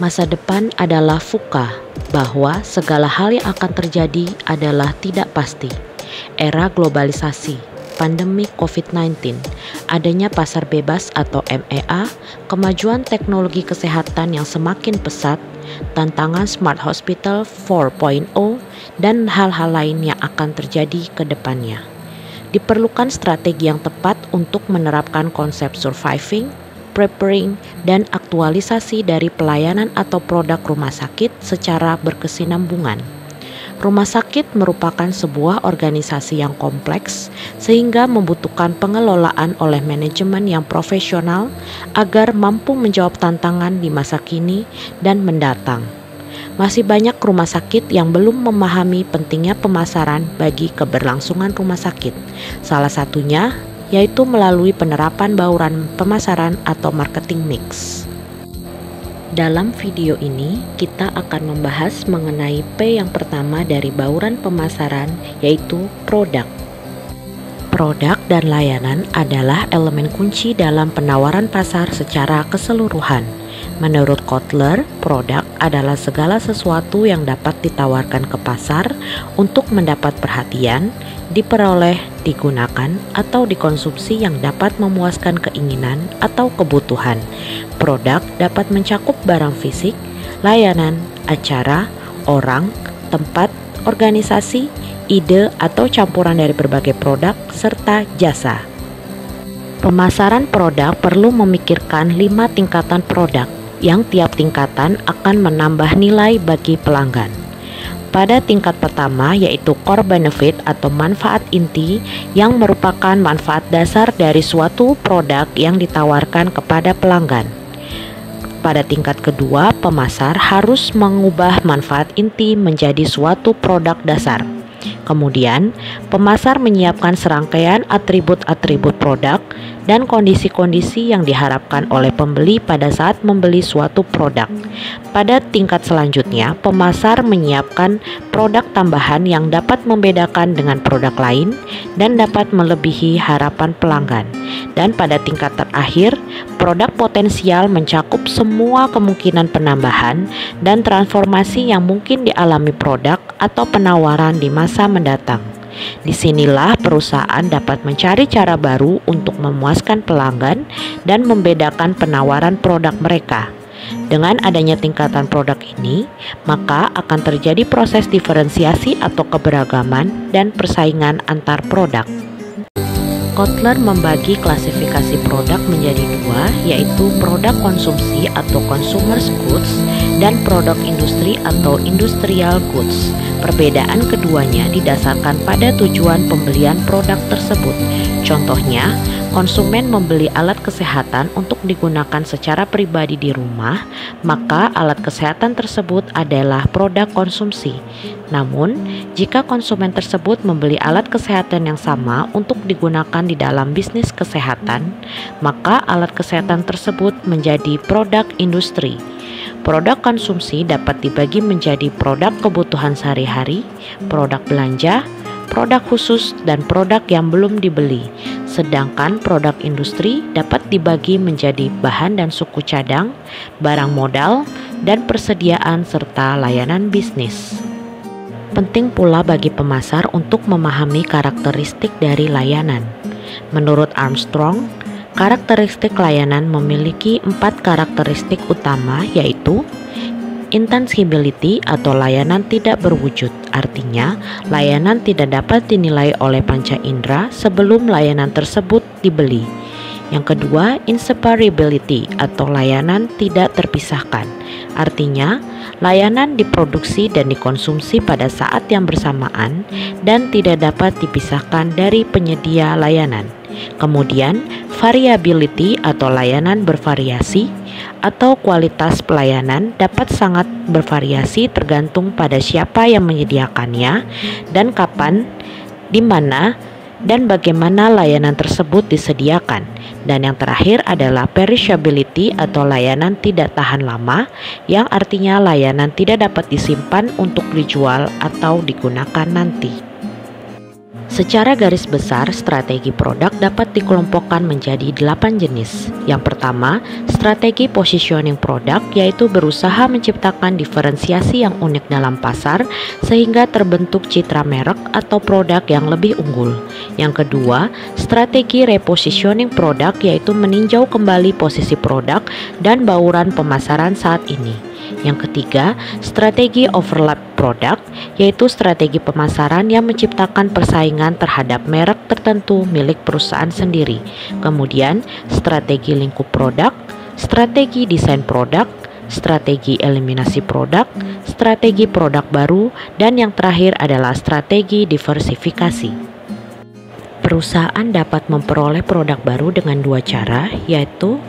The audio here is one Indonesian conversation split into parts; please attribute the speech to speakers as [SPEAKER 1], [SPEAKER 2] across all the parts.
[SPEAKER 1] Masa depan adalah VUCA, bahwa segala hal yang akan terjadi adalah tidak pasti. Era globalisasi, pandemi COVID-19, adanya pasar bebas atau MEA, kemajuan teknologi kesehatan yang semakin pesat, tantangan Smart Hospital 4.0, dan hal-hal lain yang akan terjadi ke depannya. Diperlukan strategi yang tepat untuk menerapkan konsep surviving, preparing, dan aktualisasi dari pelayanan atau produk rumah sakit secara berkesinambungan. Rumah sakit merupakan sebuah organisasi yang kompleks sehingga membutuhkan pengelolaan oleh manajemen yang profesional agar mampu menjawab tantangan di masa kini dan mendatang. Masih banyak rumah sakit yang belum memahami pentingnya pemasaran bagi keberlangsungan rumah sakit. Salah satunya yaitu melalui penerapan bauran pemasaran atau marketing mix. Dalam video ini, kita akan membahas mengenai P yang pertama dari bauran pemasaran, yaitu produk. Produk dan layanan adalah elemen kunci dalam penawaran pasar secara keseluruhan. Menurut Kotler, produk adalah segala sesuatu yang dapat ditawarkan ke pasar untuk mendapat perhatian, diperoleh, digunakan, atau dikonsumsi yang dapat memuaskan keinginan atau kebutuhan. Produk dapat mencakup barang fisik, layanan, acara, orang, tempat, organisasi, ide, atau campuran dari berbagai produk, serta jasa. Pemasaran produk perlu memikirkan 5 tingkatan produk, yang tiap tingkatan akan menambah nilai bagi pelanggan. Pada tingkat pertama yaitu core benefit atau manfaat inti yang merupakan manfaat dasar dari suatu produk yang ditawarkan kepada pelanggan. Pada tingkat kedua, pemasar harus mengubah manfaat inti menjadi suatu produk dasar. Kemudian, pemasar menyiapkan serangkaian atribut-atribut produk dan kondisi-kondisi yang diharapkan oleh pembeli pada saat membeli suatu produk. Pada tingkat selanjutnya, pemasar menyiapkan produk tambahan yang dapat membedakan dengan produk lain dan dapat melebihi harapan pelanggan. Dan pada tingkat terakhir, produk potensial mencakup semua kemungkinan penambahan dan transformasi yang mungkin dialami produk atau penawaran di masa mendatang. Disinilah perusahaan dapat mencari cara baru untuk memuaskan pelanggan dan membedakan penawaran produk mereka. Dengan adanya tingkatan produk ini, maka akan terjadi proses diferensiasi atau keberagaman dan persaingan antar produk. Kotler membagi klasifikasi produk menjadi 2, yaitu produk konsumsi atau consumer goods dan produk industri atau industrial goods. Perbedaan keduanya didasarkan pada tujuan pembelian produk tersebut. Contohnya, konsumen membeli alat kesehatan untuk digunakan secara pribadi di rumah, maka alat kesehatan tersebut adalah produk konsumsi. Namun, jika konsumen tersebut membeli alat kesehatan yang sama untuk digunakan di dalam bisnis kesehatan, maka alat kesehatan tersebut menjadi produk industri. Produk konsumsi dapat dibagi menjadi produk kebutuhan sehari-hari, produk belanja, produk khusus, dan produk yang belum dibeli. Sedangkan produk industri dapat dibagi menjadi bahan dan suku cadang, barang modal, dan persediaan serta layanan bisnis. Penting pula bagi pemasar untuk memahami karakteristik dari layanan. Menurut Armstrong, karakteristik layanan memiliki 4 karakteristik utama, yaitu intangibility atau layanan tidak berwujud. Artinya, layanan tidak dapat dinilai oleh panca indera sebelum layanan tersebut dibeli. Yang kedua, inseparability atau layanan tidak terpisahkan. Artinya, layanan diproduksi dan dikonsumsi pada saat yang bersamaan dan tidak dapat dipisahkan dari penyedia layanan. Kemudian, variability atau layanan bervariasi atau kualitas pelayanan dapat sangat bervariasi tergantung pada siapa yang menyediakannya dan kapan, di mana, dan bagaimana layanan tersebut disediakan. Dan yang terakhir adalah perishability atau layanan tidak tahan lama, yang artinya layanan tidak dapat disimpan untuk dijual atau digunakan nanti. Secara garis besar, strategi produk dapat dikelompokkan menjadi 8 jenis. Yang pertama, strategi positioning produk, yaitu berusaha menciptakan diferensiasi yang unik dalam pasar sehingga terbentuk citra merek atau produk yang lebih unggul. Yang kedua, strategi repositioning produk, yaitu meninjau kembali posisi produk dan bauran pemasaran saat ini. Yang ketiga, strategi overlap produk, yaitu strategi pemasaran yang menciptakan persaingan terhadap merek tertentu milik perusahaan sendiri. Kemudian, strategi lingkup produk, strategi desain produk, strategi eliminasi produk, strategi produk baru, dan yang terakhir adalah strategi diversifikasi. Perusahaan dapat memperoleh produk baru dengan dua cara, yaitu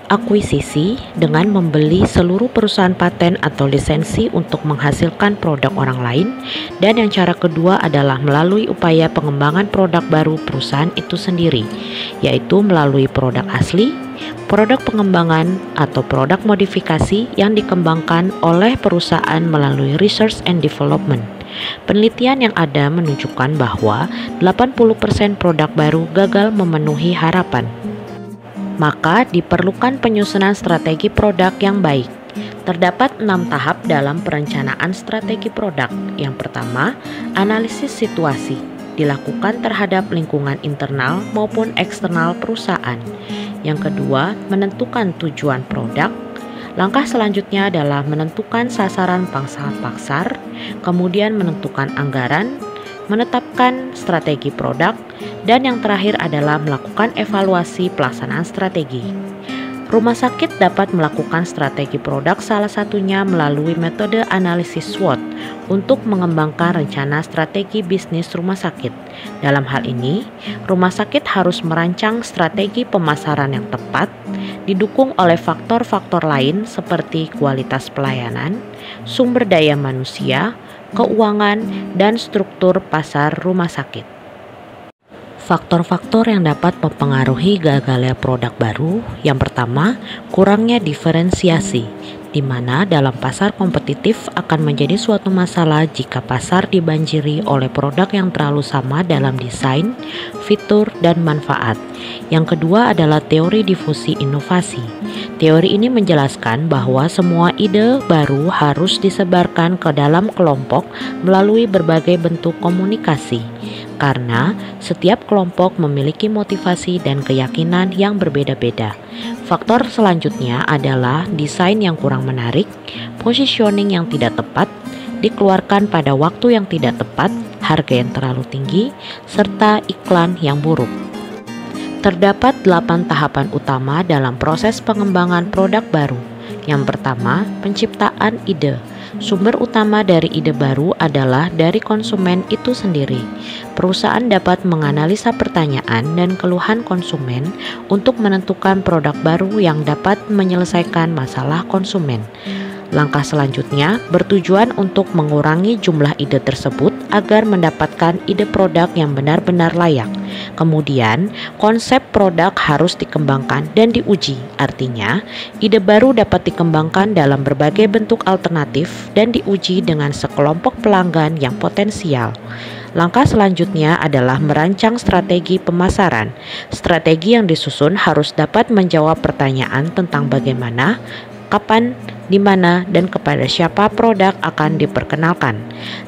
[SPEAKER 1] akuisisi dengan membeli seluruh perusahaan paten atau lisensi untuk menghasilkan produk orang lain, dan yang cara kedua adalah melalui upaya pengembangan produk baru perusahaan itu sendiri, yaitu melalui produk asli, produk pengembangan, atau produk modifikasi yang dikembangkan oleh perusahaan melalui research and development. Penelitian yang ada menunjukkan bahwa 80% produk baru gagal memenuhi harapan. Maka diperlukan penyusunan strategi produk yang baik. Terdapat 6 tahap dalam perencanaan strategi produk. Yang pertama, analisis situasi dilakukan terhadap lingkungan internal maupun eksternal perusahaan. Yang kedua, menentukan tujuan produk. Langkah selanjutnya adalah menentukan sasaran pangsa pasar, kemudian menentukan anggaran, menetapkan strategi produk, dan yang terakhir adalah melakukan evaluasi pelaksanaan strategi. Rumah sakit dapat melakukan strategi produk salah satunya melalui metode analisis SWOT untuk mengembangkan rencana strategi bisnis rumah sakit. Dalam hal ini, rumah sakit harus merancang strategi pemasaran yang tepat, didukung oleh faktor-faktor lain seperti kualitas pelayanan, sumber daya manusia, keuangan, dan struktur pasar rumah sakit. Faktor-faktor yang dapat mempengaruhi gagalnya produk baru, yang pertama, kurangnya diferensiasi, di mana dalam pasar kompetitif akan menjadi suatu masalah jika pasar dibanjiri oleh produk yang terlalu sama dalam desain, fitur, dan manfaat. Yang kedua adalah teori difusi inovasi. Teori ini menjelaskan bahwa semua ide baru harus disebarkan ke dalam kelompok melalui berbagai bentuk komunikasi, karena setiap kelompok memiliki motivasi dan keyakinan yang berbeda-beda. Faktor selanjutnya adalah desain yang kurang menarik, positioning yang tidak tepat, dikeluarkan pada waktu yang tidak tepat, harga yang terlalu tinggi, serta iklan yang buruk. Terdapat 8 tahapan utama dalam proses pengembangan produk baru. Yang pertama, penciptaan ide. Sumber utama dari ide baru adalah dari konsumen itu sendiri. Perusahaan dapat menganalisa pertanyaan dan keluhan konsumen untuk menentukan produk baru yang dapat menyelesaikan masalah konsumen. Langkah selanjutnya bertujuan untuk mengurangi jumlah ide tersebut agar mendapatkan ide produk yang benar-benar layak. Kemudian, konsep produk harus dikembangkan dan diuji. Artinya, ide baru dapat dikembangkan dalam berbagai bentuk alternatif dan diuji dengan sekelompok pelanggan yang potensial. Langkah selanjutnya adalah merancang strategi pemasaran. Strategi yang disusun harus dapat menjawab pertanyaan tentang bagaimana, kapan, di mana, dan kepada siapa produk akan diperkenalkan.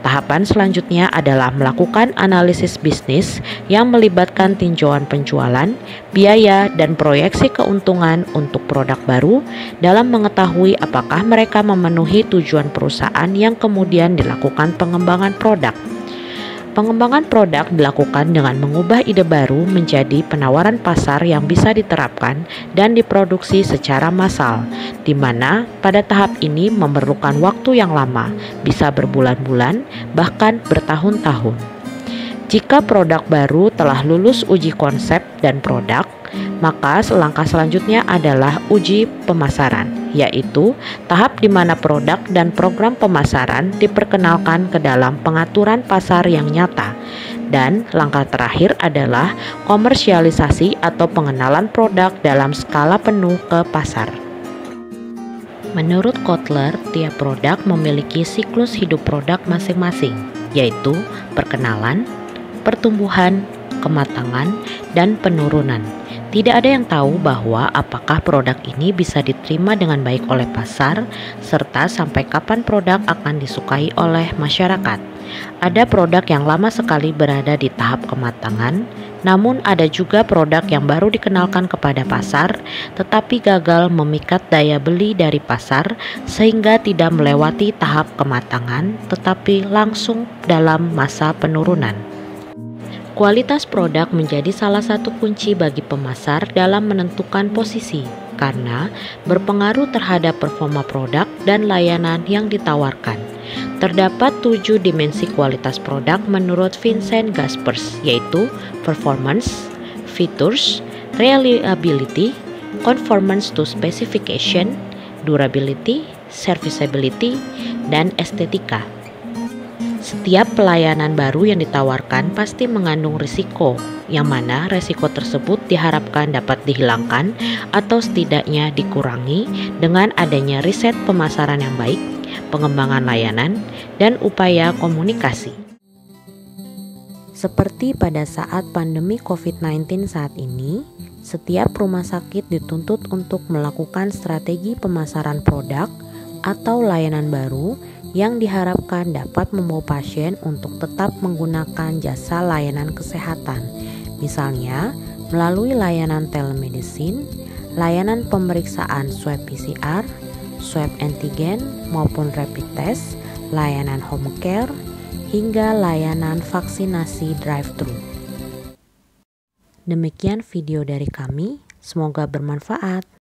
[SPEAKER 1] Tahapan selanjutnya adalah melakukan analisis bisnis yang melibatkan tinjauan penjualan, biaya, dan proyeksi keuntungan untuk produk baru dalam mengetahui apakah mereka memenuhi tujuan perusahaan yang kemudian dilakukan pengembangan produk. Pengembangan produk dilakukan dengan mengubah ide baru menjadi penawaran pasar yang bisa diterapkan dan diproduksi secara massal, di mana pada tahap ini memerlukan waktu yang lama, bisa berbulan-bulan, bahkan bertahun-tahun. Jika produk baru telah lulus uji konsep dan produk, maka langkah selanjutnya adalah uji pemasaran, yaitu tahap di mana produk dan program pemasaran diperkenalkan ke dalam pengaturan pasar yang nyata. Dan langkah terakhir adalah komersialisasi atau pengenalan produk dalam skala penuh ke pasar. Menurut Kotler, tiap produk memiliki siklus hidup produk masing-masing, yaitu perkenalan, pertumbuhan, kematangan, dan penurunan. Tidak ada yang tahu bahwa apakah produk ini bisa diterima dengan baik oleh pasar, serta sampai kapan produk akan disukai oleh masyarakat. Ada produk yang lama sekali berada di tahap kematangan, namun ada juga produk yang baru dikenalkan kepada pasar, tetapi gagal memikat daya beli dari pasar sehingga tidak melewati tahap kematangan, tetapi langsung dalam masa penurunan. Kualitas produk menjadi salah satu kunci bagi pemasar dalam menentukan posisi, karena berpengaruh terhadap performa produk dan layanan yang ditawarkan. Terdapat 7 dimensi kualitas produk menurut Vincent Gaspers, yaitu performance, features, reliability, conformance to specification, durability, serviceability, dan estetika. Setiap pelayanan baru yang ditawarkan pasti mengandung risiko, yang mana risiko tersebut diharapkan dapat dihilangkan atau setidaknya dikurangi dengan adanya riset pemasaran yang baik, pengembangan layanan, dan upaya komunikasi. Seperti pada saat pandemi COVID-19 saat ini, setiap rumah sakit dituntut untuk melakukan strategi pemasaran produk atau layanan baru yang diharapkan dapat membawa pasien untuk tetap menggunakan jasa layanan kesehatan, misalnya melalui layanan telemedicine, layanan pemeriksaan swab PCR, swab antigen maupun rapid test, layanan home care, hingga layanan vaksinasi drive-thru. Demikian video dari kami, semoga bermanfaat.